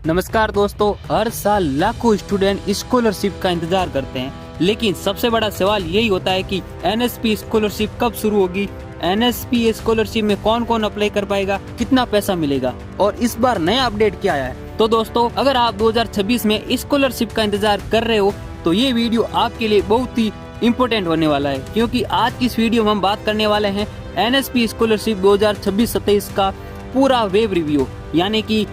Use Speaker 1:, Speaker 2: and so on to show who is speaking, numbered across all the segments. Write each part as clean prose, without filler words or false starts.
Speaker 1: नमस्कार दोस्तों, हर साल लाखों स्टूडेंट स्कॉलरशिप का इंतजार करते हैं, लेकिन सबसे बड़ा सवाल यही होता है कि एनएसपी स्कॉलरशिप कब शुरू होगी, एनएसपी स्कॉलरशिप में कौन कौन अप्लाई कर पाएगा, कितना पैसा मिलेगा और इस बार नया अपडेट क्या आया है। तो दोस्तों, अगर आप 2026 में स्कॉलरशिप का इंतजार कर रहे हो तो ये वीडियो आपके लिए बहुत ही इम्पोर्टेंट होने वाला है, क्योंकि आज की इस वीडियो में हम बात करने वाले हैं एनएसपी स्कॉलरशिप 2026-27 का पूरा वेब रिव्यू, यानी कि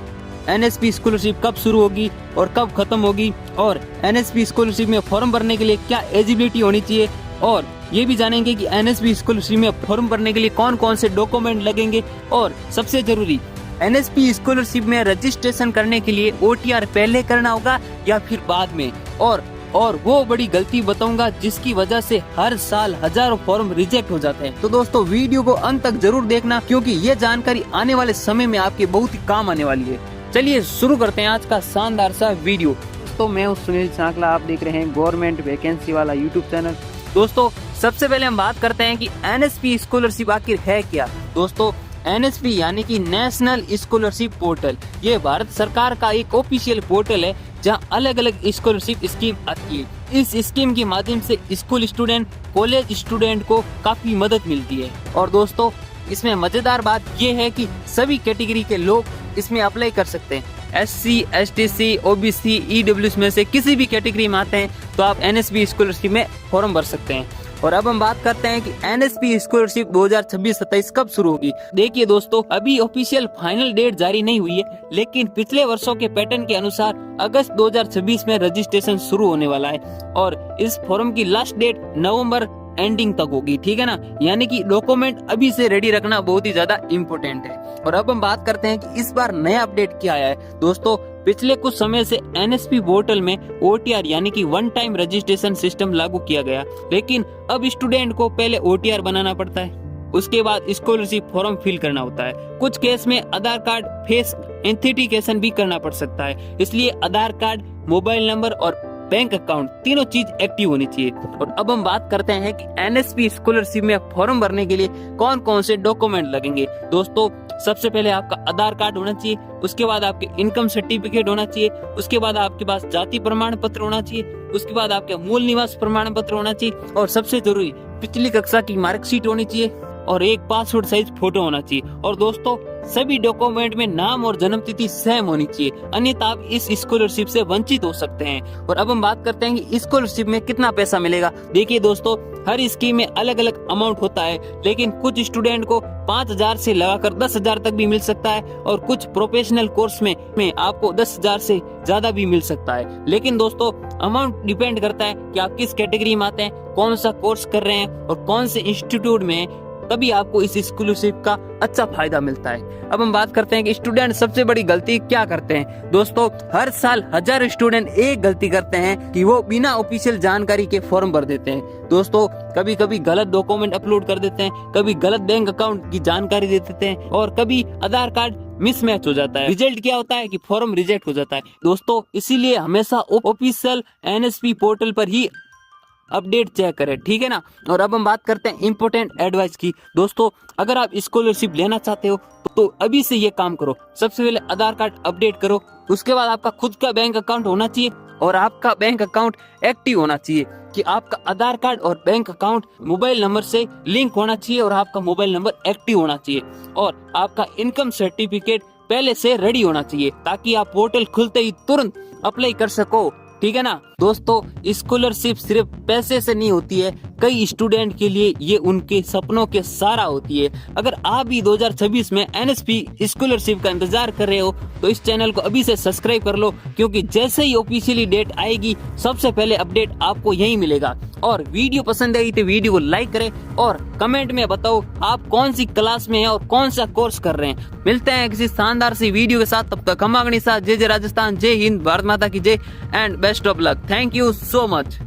Speaker 1: एनएसपी स्कॉलरशिप कब शुरू होगी और कब खत्म होगी, और एनएसपी स्कॉलरशिप में फॉर्म भरने के लिए क्या एलिजिबिलिटी होनी चाहिए, और ये भी जानेंगे कि एनएसपी स्कॉलरशिप में फॉर्म भरने के लिए कौन कौन से डॉक्यूमेंट लगेंगे, और सबसे जरूरी एनएसपी स्कॉलरशिप में रजिस्ट्रेशन करने के लिए ओटीआर पहले करना होगा या फिर बाद में, और वो बड़ी गलती बताऊंगा जिसकी वजह से हर साल हजारों फॉर्म रिजेक्ट हो जाते हैं। तो दोस्तों, वीडियो को अंत तक जरूर देखना, क्योंकि ये जानकारी आने वाले समय में आपके बहुत ही काम आने वाली है। चलिए शुरू करते हैं आज का शानदार सा वीडियो। दोस्तों, मैं हूं सुनील चाकला, आप देख रहे हैं गवर्नमेंट वैकेंसी वाला यूट्यूब चैनल। दोस्तों, सबसे पहले हम बात करते हैं कि एनएसपी स्कॉलरशिप आखिर है क्या। दोस्तों, एनएसपी यानी कि नेशनल स्कॉलरशिप पोर्टल, ये भारत सरकार का एक ऑफिशियल पोर्टल है जहां अलग अलग स्कॉलरशिप स्कीम आती है। इस स्कीम के माध्यम से स्कूल स्टूडेंट, कॉलेज स्टूडेंट को काफी मदद मिलती है। और दोस्तों, इसमें मजेदार बात यह है कि सभी कैटेगरी के लोग इसमें अप्लाई कर सकते हैं। एससी, एसटीसी, ओबीसी, ईडब्ल्यूएस में से किसी भी कैटेगरी में आते हैं तो आप एनएसपी स्कॉलरशिप में फॉर्म भर सकते हैं। और अब हम बात करते हैं कि एनएसपी स्कॉलरशिप 2026-27 कब शुरू होगी। देखिए दोस्तों, अभी ऑफिशियल फाइनल डेट जारी नहीं हुई है, लेकिन पिछले वर्षों के पैटर्न के अनुसार अगस्त 2026 में रजिस्ट्रेशन शुरू होने वाला है, और इस फॉर्म की लास्ट डेट नवंबर एंडिंग तक होगी। ठीक है ना, यानी कि डॉक्यूमेंट अभी से रेडी रखना बहुत ही ज्यादा इम्पोर्टेंट है। और अब हम बात करते हैं कि इस बार नया अपडेट क्या आया है। दोस्तों, पिछले कुछ समय से एनएसपी पोर्टल में ओटीआर यानी कि वन टाइम रजिस्ट्रेशन सिस्टम लागू किया गया, लेकिन अब स्टूडेंट को पहले ओटीआर बनाना पड़ता है, उसके बाद स्कॉलरशिप फॉर्म फिल करना होता है। कुछ केस में आधार कार्ड फेस ऑथेंटिकेशन भी करना पड़ सकता है, इसलिए आधार कार्ड, मोबाइल नंबर और बैंक अकाउंट तीनों चीज एक्टिव होनी चाहिए। और अब हम बात करते हैं कि एनएसपी स्कॉलरशिप में फॉर्म भरने के लिए कौन कौन से डॉक्यूमेंट लगेंगे। दोस्तों, सबसे पहले आपका आधार कार्ड होना चाहिए, उसके बाद आपके इनकम सर्टिफिकेट होना चाहिए, उसके बाद आपके पास जाति प्रमाण पत्र होना चाहिए, उसके बाद आपके मूल निवास प्रमाण पत्र होना चाहिए, और सबसे जरूरी पिछली कक्षा की मार्कशीट होनी चाहिए, और एक पासपोर्ट साइज फोटो होना चाहिए। और दोस्तों, सभी डॉक्यूमेंट में नाम और जन्म तिथि सेम होनी चाहिए, अन्यथा आप इस स्कॉलरशिप से वंचित हो सकते हैं। और अब हम बात करते हैं कि स्कॉलरशिप में कितना पैसा मिलेगा। देखिए दोस्तों, हर स्कीम में अलग अलग अमाउंट होता है, लेकिन कुछ स्टूडेंट को 5,000 से लगाकर 10,000 तक भी मिल सकता है, और कुछ प्रोफेशनल कोर्स में आपको 10,000 से ज्यादा भी मिल सकता है। लेकिन दोस्तों, अमाउंट डिपेंड करता है कि आप किस कैटेगरी में आते हैं, कौन सा कोर्स कर रहे हैं और कौन से इंस्टीट्यूट में, तभी आपको इस स्कॉलरशिप का अच्छा फायदा मिलता है। अब हम बात करते हैं कि स्टूडेंट सबसे बड़ी गलती क्या करते हैं। दोस्तों, हर साल हजारों स्टूडेंट एक गलती करते हैं कि वो बिना ऑफिशियल जानकारी के फॉर्म भर देते हैं। दोस्तों, कभी कभी गलत डॉक्यूमेंट अपलोड कर देते हैं, कभी गलत बैंक अकाउंट की जानकारी दे देते हैं, और कभी आधार कार्ड मिसमैच हो जाता है। रिजल्ट क्या होता है कि फॉर्म रिजेक्ट हो जाता है। दोस्तों, इसीलिए हमेशा ऑफिशियल एनएसपी पोर्टल पर ही अपडेट चेक करें, ठीक है ना। और अब हम बात करते हैं इम्पोर्टेंट एडवाइस की। दोस्तों, अगर आप स्कॉलरशिप लेना चाहते हो तो अभी से ये काम करो। सबसे पहले आधार कार्ड अपडेट करो, उसके बाद आपका खुद का बैंक अकाउंट होना चाहिए, और आपका बैंक अकाउंट एक्टिव होना चाहिए, कि आपका आधार कार्ड और बैंक अकाउंट मोबाइल नंबर से लिंक होना चाहिए, और आपका मोबाइल नंबर एक्टिव होना चाहिए, और आपका इनकम सर्टिफिकेट पहले से रेडी होना चाहिए, ताकि आप पोर्टल खुलते ही तुरंत अप्लाई कर सको। ठीक है ना। दोस्तों, स्कॉलरशिप सिर्फ पैसे से नहीं होती है, कई स्टूडेंट के लिए ये उनके सपनों के सहारा होती है। अगर आप भी 2026 में एनएसपी स्कॉलरशिप का इंतजार कर रहे हो तो इस चैनल को अभी से सब्सक्राइब कर लो, क्योंकि जैसे ही ऑफिशियली डेट आएगी सबसे पहले अपडेट आपको यही मिलेगा। और वीडियो पसंद आई तो वीडियो को लाइक करें, और कमेंट में बताओ आप कौन सी क्लास में हैं और कौन सा कोर्स कर रहे हैं। मिलते हैं किसी शानदार सी वीडियो के साथ, तब तक हम अगनी साथ। जय जय राजस्थान, जय हिंद, भारत माता की जय, and best of luck. Thank you so much.